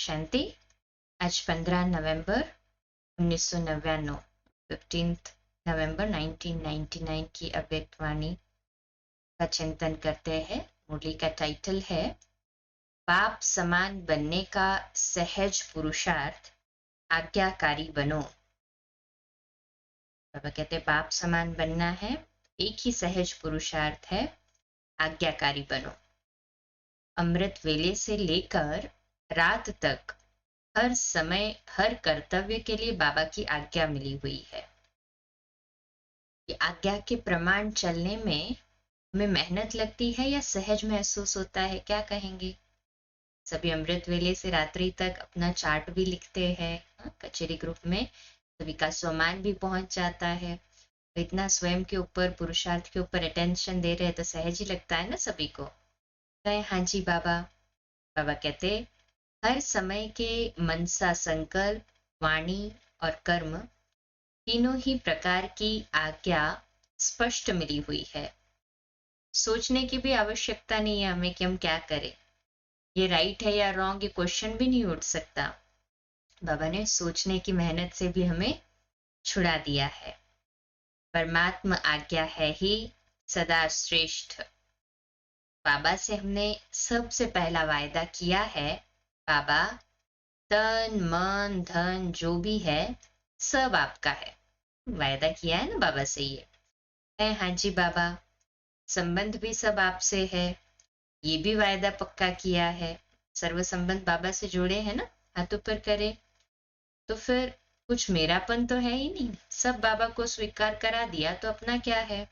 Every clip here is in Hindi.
शांति। आज 15 नवंबर 1999 15 नवंबर 1999 की अव्यक्त वाणी का चिंतन करते हैं। मुरली का टाइटल है बाप समान बनने का सहज पुरुषार्थ, आज्ञाकारी बनो। बाबा कहते हैं बाप समान बनना है, एक ही सहज पुरुषार्थ है, आज्ञाकारी बनो। अमृत वेले से लेकर रात तक हर समय हर कर्तव्य के लिए बाबा की आज्ञा मिली हुई है। ये आज्ञा के प्रमाण चलने में हमें मेहनत लगती है या सहज महसूस होता है, क्या कहेंगे? सभी अमृत वेले से रात्रि तक अपना चार्ट भी लिखते हैं, कचेरी ग्रुप में सभी का सम्मान भी पहुंच जाता है। तो इतना स्वयं के ऊपर पुरुषार्थ के ऊपर अटेंशन दे रहे हैं तो सहज ही लगता है ना सभी को। कहे हाँ जी बाबा। बाबा कहते हर समय के मनसा संकल्प, वाणी और कर्म तीनों ही प्रकार की आज्ञा स्पष्ट मिली हुई है। सोचने की भी आवश्यकता नहीं है हमें कि हम क्या करें, ये राइट है या रॉन्ग, ये क्वेश्चन भी नहीं उठ सकता। बाबा ने सोचने की मेहनत से भी हमें छुड़ा दिया है। परमात्मा आज्ञा है ही सदा श्रेष्ठ। बाबा से हमने सबसे पहला वायदा किया है, बाबा तन मन धन जो भी है सब आपका है। वायदा किया है ना बाबा से ये है। हाँ जी बाबा। संबंध भी सब आपसे है, ये भी वायदा पक्का किया है। सर्व संबंध बाबा से जुड़े हैं ना, हाथ ऊपर करे। तो फिर कुछ मेरापन तो है ही नहीं, सब बाबा को स्वीकार करा दिया तो अपना क्या है।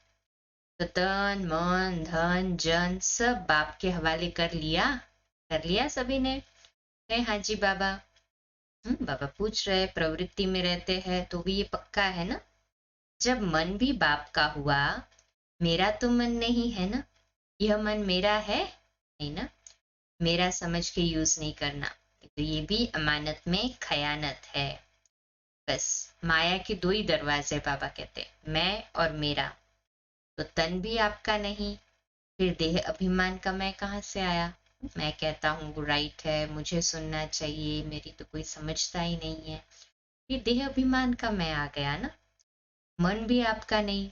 तो तन मन धन जन सब बाप के हवाले कर लिया सभी ने। है हाँ जी बाबा। बाबा पूछ रहे प्रवृत्ति में रहते हैं तो भी ये पक्का है ना, जब मन भी बाप का हुआ, मेरा तो मन नहीं है ना, यह मन मेरा है नहीं ना, मेरा समझ के यूज नहीं करना तो ये भी अमानत में खयानत है। बस माया के दो ही दरवाजे बाबा कहते, मैं और मेरा। तो तन भी आपका नहीं, फिर देह अभिमान का मैं कहाँ से आया। मैं कहता हूँ वो राइट है, मुझे सुनना चाहिए, मेरी तो कोई समझता ही नहीं है, ये देह अभिमान का मैं आ गया ना। मन भी आपका नहीं,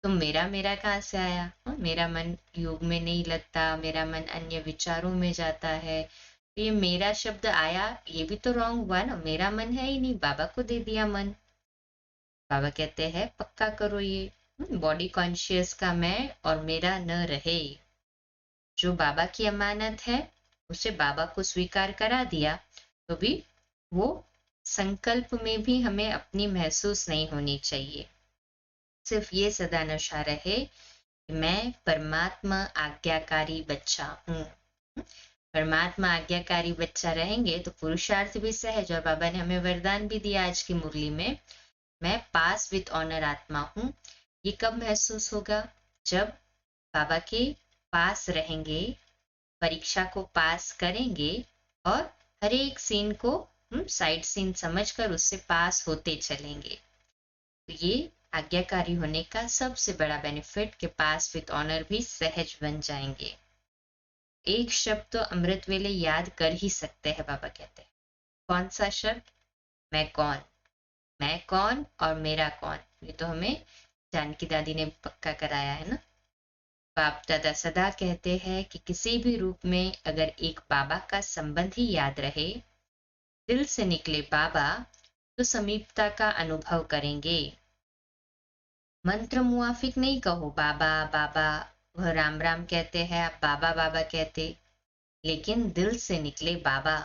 तो मेरा मेरा कहाँ से आया। मेरा मन योग में नहीं लगता, मेरा मन अन्य विचारों में जाता है, तो ये मेरा शब्द आया, ये भी तो रॉन्ग हुआ ना, मेरा मन है ही नहीं, बाबा को दे दिया मन। बाबा कहते हैं पक्का करो ये, बॉडी कॉन्शियस का मैं और मेरा न रहे। जो बाबा की अमानत है उसे बाबा को स्वीकार करा दिया तो भी वो संकल्प में भी हमें अपनी महसूस नहीं होनी चाहिए। सिर्फ ये सदा नशा रहे कि मैं परमात्मा आज्ञाकारी बच्चा हूँ। परमात्मा आज्ञाकारी बच्चा रहेंगे तो पुरुषार्थ भी सहज। और बाबा ने हमें वरदान भी दिया आज की मुरली में, मैं पास विथ ऑनर आत्मा हूँ। ये कब महसूस होगा, जब बाबा के पास रहेंगे, परीक्षा को पास करेंगे और हर एक सीन को साइड सीन समझकर उससे पास होते चलेंगे। तो ये आज्ञाकारी होने का सबसे बड़ा बेनिफिट के पास विथ ऑनर भी सहज बन जाएंगे। एक शब्द तो अमृत वेले याद कर ही सकते हैं। बाबा कहते हैं कौन सा शब्द, मैं कौन। मैं कौन और मेरा कौन, ये तो हमें जानकी दादी ने पक्का कराया है ना। बाप दादा सदा कहते हैं कि किसी भी रूप में अगर एक बाबा का संबंध ही याद रहे, दिल से निकले बाबा, तो समीपता का अनुभव करेंगे। मंत्र मुआफिक नहीं कहो बाबा बाबा, वह राम राम कहते हैं, आप बाबा बाबा कहते, लेकिन दिल से निकले बाबा।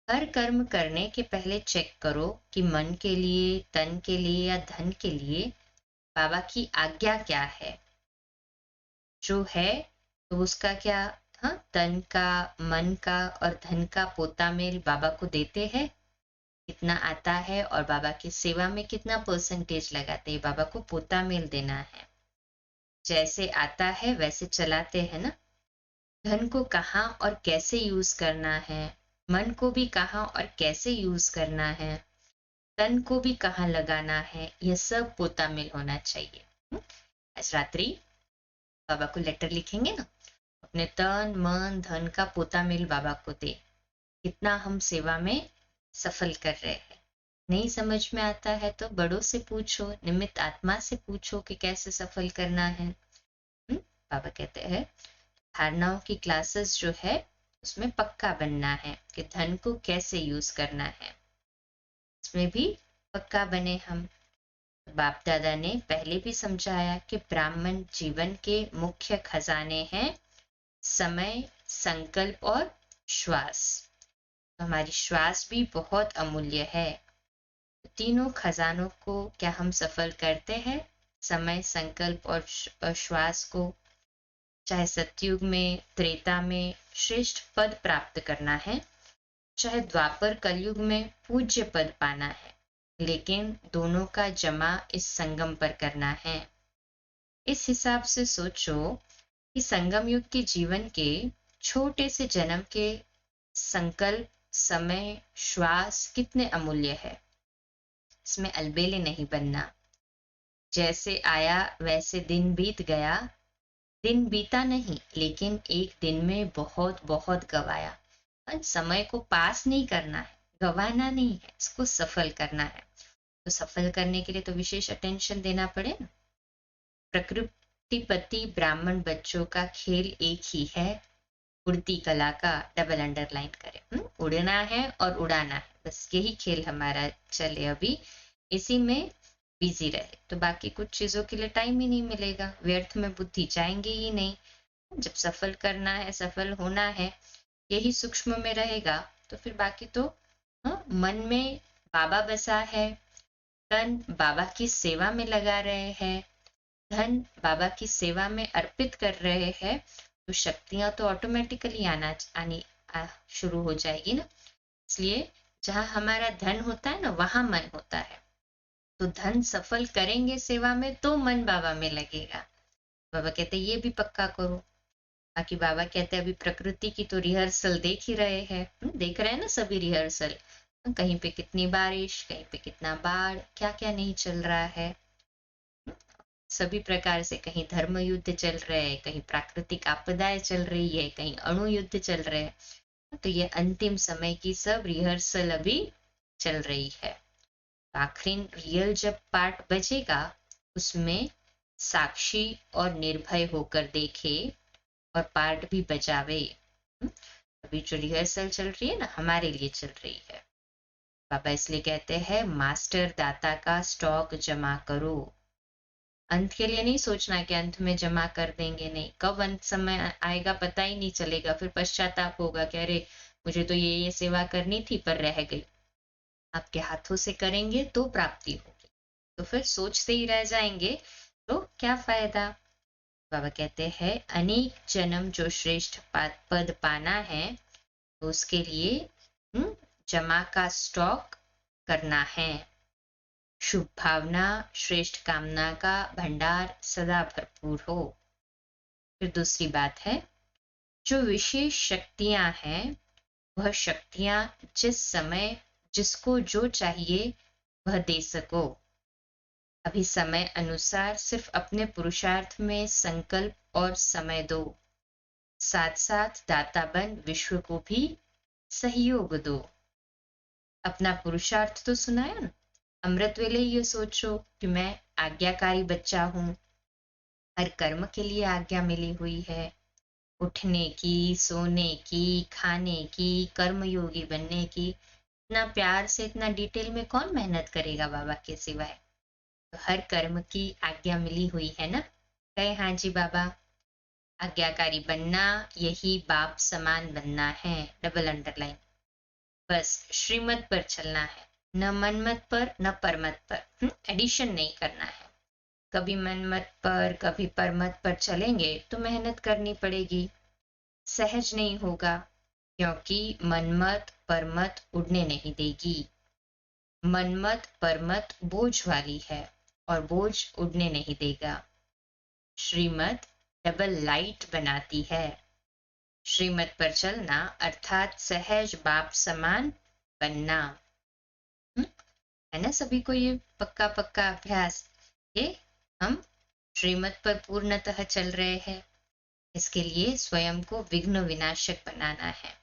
हर कर्म करने के पहले चेक करो कि मन के लिए, तन के लिए या धन के लिए बाबा की आज्ञा क्या है। जो है तो उसका क्या, हाँ, तन का मन का और धन का पोता मेल बाबा को देते हैं, कितना आता है और बाबा की सेवा में कितना परसेंटेज लगाते हैं, बाबा को पोता मेल देना है। जैसे आता है वैसे चलाते हैं ना। धन को कहाँ और कैसे यूज करना है, मन को भी कहाँ और कैसे यूज करना है, तन को भी कहाँ लगाना है, यह सब पोता मेल होना चाहिए। आज रात्रि बाबा को लेटर लिखेंगे ना, अपने तन मन धन का पोता मेल बाबा को दे, कितना हम सेवा में सफल कर रहे हैं। नहीं समझ में आता है तो बड़ों से पूछो, निमित्त आत्मा से पूछो कि कैसे सफल करना है। बाबा कहते हैं धारणाओं की क्लासेस जो है उसमें पक्का बनना है कि धन को कैसे यूज करना है, इसमें भी पक्का बने हम। बाप दादा ने पहले भी समझाया कि ब्राह्मण जीवन के मुख्य खजाने हैं समय, संकल्प और श्वास। हमारी श्वास भी बहुत अमूल्य है। तीनों खजानों को क्या हम सफल करते हैं? समय, संकल्प और श्वास को। चाहे सतयुग में, त्रेता में श्रेष्ठ पद प्राप्त करना है, चाहे द्वापर कलयुग में पूज्य पद पाना है, लेकिन दोनों का जमा इस संगम पर करना है। इस हिसाब से सोचो कि संगम युग के जीवन के छोटे से जन्म के संकल्प, समय, श्वास कितने अमूल्य है। इसमें अलबेले नहीं बनना। जैसे आया वैसे दिन बीत गया, दिन बीता नहीं, लेकिन एक दिन में बहुत बहुत गवाया। समय को पास नहीं करना है, गवाना नहीं है, इसको सफल करना है। तो सफल करने के लिए तो विशेष अटेंशन देना पड़े ना। प्रकृतिपति ब्राह्मण बच्चों का खेल एक ही है, उड़ती कला का डबल अंडरलाइन करें। उड़ना है और उड़ाना है, बस यही खेल हमारा चले अभी, इसी में बिजी रहे तो बाकी कुछ चीजों के लिए टाइम ही नहीं मिलेगा, व्यर्थ में बुद्धि जाएंगे ही नहीं। जब सफल करना है, सफल होना है, यही सूक्ष्म में रहेगा तो फिर बाकी तो मन में बाबा बसा है, तन बाबा की सेवा में लगा रहे हैं, धन बाबा की सेवा में अर्पित कर रहे हैं, तो शक्तियां तो ऑटोमेटिकली आनी शुरू हो जाएगी ना। इसलिए जहां हमारा धन होता है ना, वहां मन होता है। तो धन सफल करेंगे सेवा में तो मन बाबा में लगेगा। बाबा कहते ये भी पक्का करो। बाकी बाबा कहते हैं अभी प्रकृति की तो रिहर्सल देख ही रहे हैं, देख रहे हैं ना सभी रिहर्सल। कहीं पे कितनी बारिश, कहीं पे कितना बाढ़, क्या क्या नहीं चल रहा है। सभी प्रकार से कहीं धर्म युद्ध चल रहे हैं, कहीं प्राकृतिक आपदाएं चल रही है, कहीं अणु युद्ध चल रहे हैं। तो ये अंतिम समय की सब रिहर्सल अभी चल रही है। आखिरी रियल जब पार्ट बचेगा उसमें साक्षी और निर्भय होकर देखे और पार्ट भी बजावे। अभी जो रिहर्सल चल रही है ना, हमारे लिए चल रही है। बाबा इसलिए कहते हैं मास्टर दाता का स्टॉक जमा करो। अंत के लिए नहीं सोचना कि अंत में जमा कर देंगे, नहीं, कब अंत समय आएगा पता ही नहीं चलेगा, फिर पश्चाताप होगा कि अरे मुझे तो ये सेवा करनी थी पर रह गई। आपके हाथों से करेंगे तो प्राप्ति होगी, तो फिर सोचते ही रह जाएंगे तो क्या फायदा। बाबा कहते हैं अनेक जन्म जो श्रेष्ठ पद पाना है तो उसके लिए जमा का स्टॉक करना है। शुभ भावना, श्रेष्ठ कामना का भंडार सदा भरपूर हो। फिर दूसरी बात है जो विशेष शक्तियां हैं वह शक्तियां जिस समय जिसको जो चाहिए वह दे सको। अभी समय अनुसार सिर्फ अपने पुरुषार्थ में संकल्प और समय दो, साथ साथ दाता बन विश्व को भी सहयोग दो। अपना पुरुषार्थ तो सुनाया ना, अमृत वेले ये सोचो कि मैं आज्ञाकारी बच्चा हूं, हर कर्म के लिए आज्ञा मिली हुई है, उठने की, सोने की, खाने की, कर्मयोगी बनने की। इतना प्यार से, इतना डिटेल में कौन मेहनत करेगा बाबा के सिवाय। तो हर कर्म की आज्ञा मिली हुई है ना। कहे हाँ जी बाबा, आज्ञाकारी बनना यही बाप समान बनना है, डबल अंडरलाइन। बस श्रीमत पर चलना है, न मनमत पर न परमत पर, एडिशन नहीं करना है। कभी मनमत पर कभी परमत पर चलेंगे तो मेहनत करनी पड़ेगी, सहज नहीं होगा, क्योंकि मनमत परमत उड़ने नहीं देगी। मनमत परमत बोझ वाली है और बोझ उड़ने नहीं देगा। श्रीमत डबल लाइट बनाती है। श्रीमत पर चलना अर्थात सहज बाप समान बनना। है ना सभी को ये पक्का पक्का अभ्यास, ये हम श्रीमत पर पूर्णतः चल रहे हैं। इसके लिए स्वयं को विघ्न विनाशक बनाना है।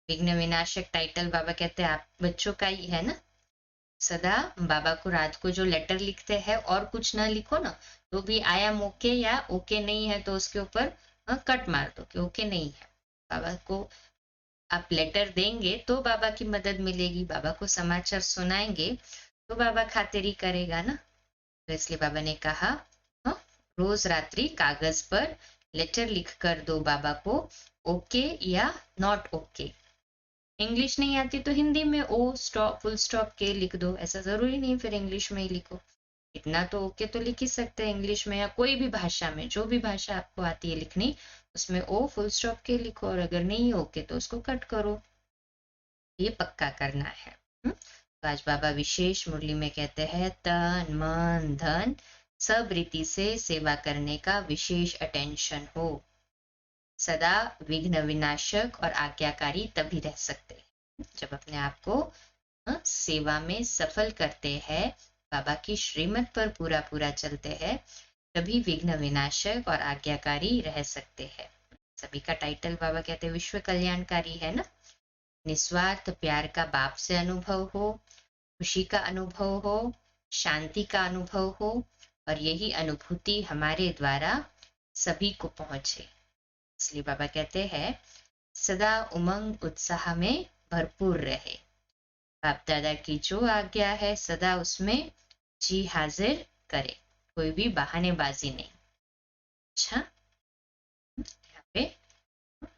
विघ्न विनाशक टाइटल बाबा कहते हैं आप बच्चों का ही है ना। सदा बाबा को रात को जो लेटर लिखते हैं और कुछ ना लिखो ना तो भी आई एम ओके या ओके नहीं है तो उसके ऊपर कट मार दो कि ओके नहीं है। बाबा को आप लेटर देंगे तो बाबा की मदद मिलेगी, बाबा को समाचार सुनाएंगे तो बाबा खातिरी करेगा ना। तो इसलिए बाबा ने कहा हाँ, रोज रात्रि कागज पर लेटर लिख कर दो बाबा को, ओके या नॉट ओके। इंग्लिश नहीं आती तो हिंदी में ओ स्टॉप फुल स्टॉप के लिख दो, ऐसा जरूरी नहीं फिर इंग्लिश में ही लिखो। इतना तो ओके तो लिख ही सकते हैं इंग्लिश में या कोई भी भाषा में, जो भी भाषा आपको आती है लिखनी उसमें ओ फुल स्टॉप के लिखो, और अगर नहीं ओके तो उसको कट करो। ये पक्का करना है। तो आज बाबा विशेष मुरली में कहते हैं तन मन धन सब रीति से सेवा करने का विशेष अटेंशन हो। सदा विघ्न विनाशक और आज्ञाकारी तभी रह सकते हैं जब अपने आप को सेवा में सफल करते हैं, बाबा की श्रीमत पर पूरा पूरा चलते हैं, तभी विघ्न विनाशक और आज्ञाकारी रह सकते हैं। सभी का टाइटल बाबा कहते हैं विश्व कल्याणकारी है ना। निस्वार्थ प्यार का बाप से अनुभव हो, खुशी का अनुभव हो, शांति का अनुभव हो, और यही अनुभूति हमारे द्वारा सभी को पहुंचे। इसलिए बाबा कहते हैं सदा उमंग उत्साह में भरपूर रहे। बाप दादा की जो आज्ञा है सदा उसमें जी हाजिर करे, कोई भी बहानेबाजी नहीं। अच्छा, यहाँ पे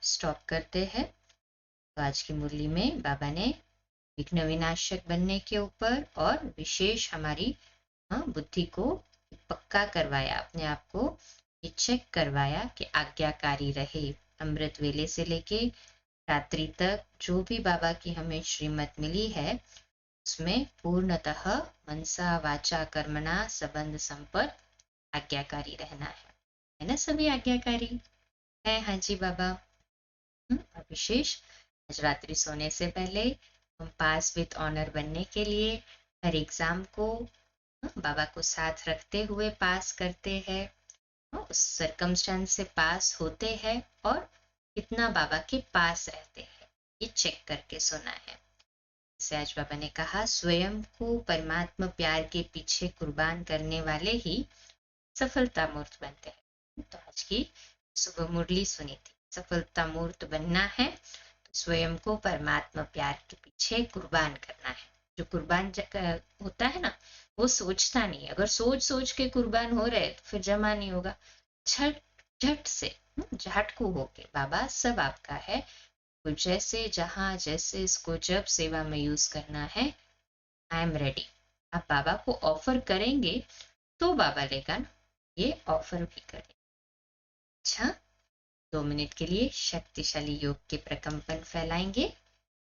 स्टॉप करते हैं। तो आज की मुरली में बाबा ने विघ्न विनाशक बनने के ऊपर और विशेष हमारी बुद्धि को पक्का करवाया, अपने आप को ये चेक करवाया कि आज्ञाकारी रहे। अमृत वेले से लेके रात्रि तक जो भी बाबा की हमें श्रीमत मिली है उसमें पूर्णतः मनसा वाचा कर्मणा संबंध संपर्क आज्ञाकारी रहना है ना। सभी आज्ञाकारी है हाँ जी बाबा। और विशेष आज रात्रि सोने से पहले हम पास विद ऑनर बनने के लिए हर एग्जाम को बाबा को साथ रखते हुए पास करते हैं, उस सरकमस्टेंस से पास होते हैं और कितना बाबा के पास रहते हैं ये चेक करके सुना है। जैसे आज बाबा ने कहा स्वयं को परमात्मा प्यार के पीछे कुर्बान करने वाले ही सफलता मूर्त बनते हैं। तो आज की सुबह मुरली सुनी थी, सफलता मूर्त बनना है तो स्वयं को परमात्मा प्यार के पीछे कुर्बान करना है। जो कुर्बान होता है ना वो सोचता नहीं, अगर सोच सोच के कुर्बान हो रहे तो फिर जमा नहीं होगा। झट झट से झटकू होके बाबा सब आपका है, तो जैसे जहां जैसे इसको जब सेवा में यूज करना है आई एम रेडी। आप बाबा को ऑफर करेंगे तो बाबा लेगा ना, ये ऑफर भी करें। अच्छा, 2 मिनट के लिए शक्तिशाली योग के प्रकंपन फैलाएंगे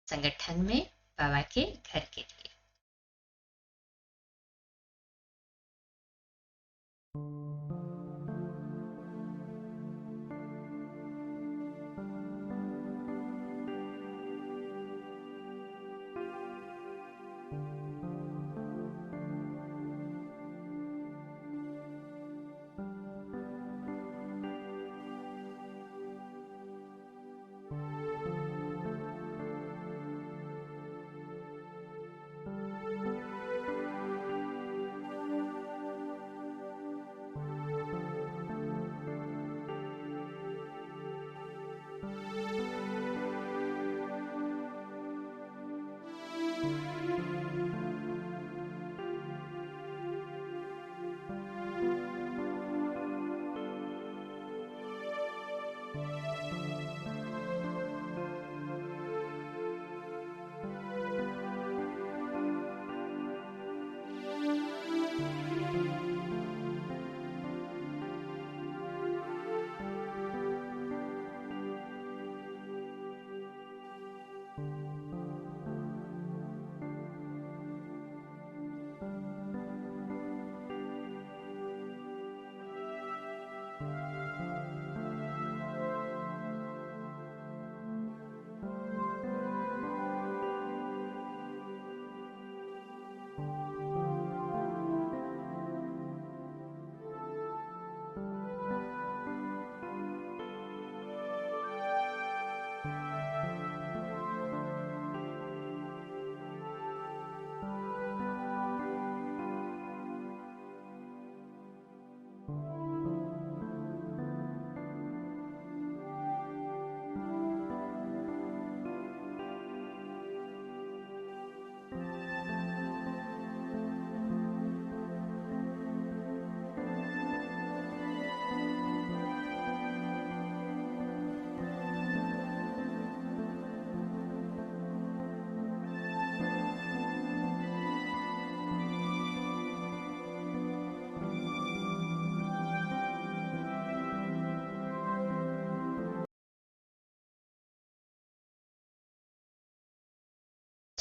संगठन में बाबा के घर के लिए।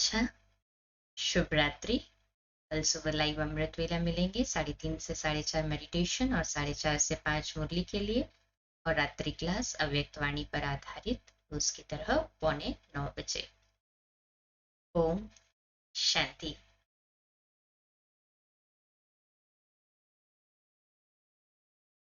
अच्छा, शुभ रात्रि। कल सुबह लाइव अमृत वेला मिलेंगे 3:30 से 4:30 मेडिटेशन और 4:30 से 5 मुरली के लिए, और रात्रि क्लास अव्यक्त वाणी पर आधारित उसकी तरह 8:45 बजे। ओम शांति।